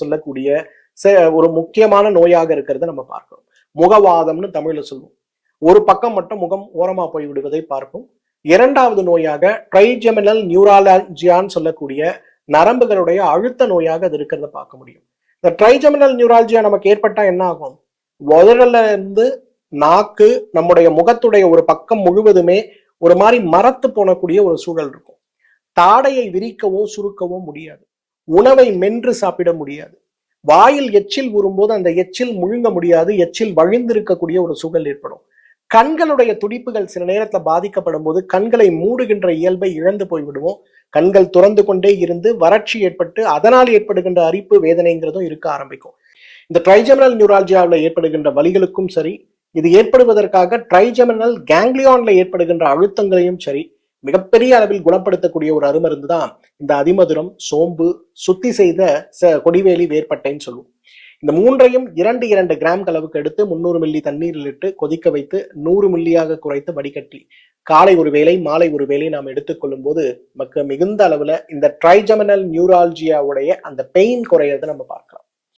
சொல்லக்கூடிய ஒரு முக்கியமான நோயாக இருக்கிறத நம்ம பார்க்கிறோம். முகவாதம்னு தமிழ்ல சொல்லுவோம். ஒரு பக்கம் மட்டும் முகம் ஓரமா போய் விடுவதை பார்க்கும். இரண்டாவது நோயாக ட்ரைஜெமினல் நியூராலஜியான்னு சொல்லக்கூடிய நரம்புகளுடைய அழுத்த நோயாக அது இருக்கிறத பார்க்க முடியும். இந்த ட்ரைஜெமினல் நியூராலஜியா நமக்கு ஏற்பட்டா என்ன ஆகும்? உதடல இருந்து நாக்கு, நம்முடைய முகத்துடைய ஒரு பக்கம் முழுவதுமே ஒரு மாதிரி மரத்து போனக்கூடிய ஒரு சூழல் இருக்கும். தாடையை விரிக்கவோ சுருக்கவோ முடியாது. உணவை மென்று சாப்பிட முடியாது. வாயில் எச்சில் ஊறும்போது அந்த எச்சில் முழுங்க முடியாது. எச்சில் வழிந்திருக்கக்கூடிய ஒரு சூழல் ஏற்படும். கண்களுடைய துடிப்புகள் சில நேரத்துல பாதிக்கப்படும் போது கண்களை மூடுகின்ற இயல்பை இழந்து போய்விடுவோம். கண்கள் துறந்து கொண்டே இருந்து வறட்சி ஏற்பட்டு அதனால் ஏற்படுகின்ற அரிப்பு வேதனைங்கிறதும் இருக்க ஆரம்பிக்கும். இந்த ட்ரைஜெமினல் நியூராலஜியாவில் ஏற்படுகின்ற வலிகளுக்கும் சரி, இது ஏற்படுவதற்காக ட்ரைஜெமினல் கேங்லியான்ல ஏற்படுகின்ற அழுத்தங்களையும் சரி மிகப்பெரிய அளவில் குணப்படுத்தக்கூடிய ஒரு அருமருந்து தான் இந்த அதிமதுரம், சோம்பு, சுத்தி செய்த கொடிவேலி வேர்பட்டைன்னு சொல்லுவோம். இந்த மூன்றையும் 2 கிராம் அளவுக்கு எடுத்து 300 மில்லி தண்ணீரில் இட்டு கொதிக்க வைத்து 100 மில்லியாக குறைத்து வடிகட்டி காலை ஒரு வேளை மாலை ஒரு வேளை நாம் எடுத்துக்கொள்ளும் போது நமக்கு மிகுந்த அளவுல இந்த ட்ரைஜெமினல் நியூராலஜியாவுடைய அந்த பெயின் குறையறதை நம்ம பார்க்கலாம்.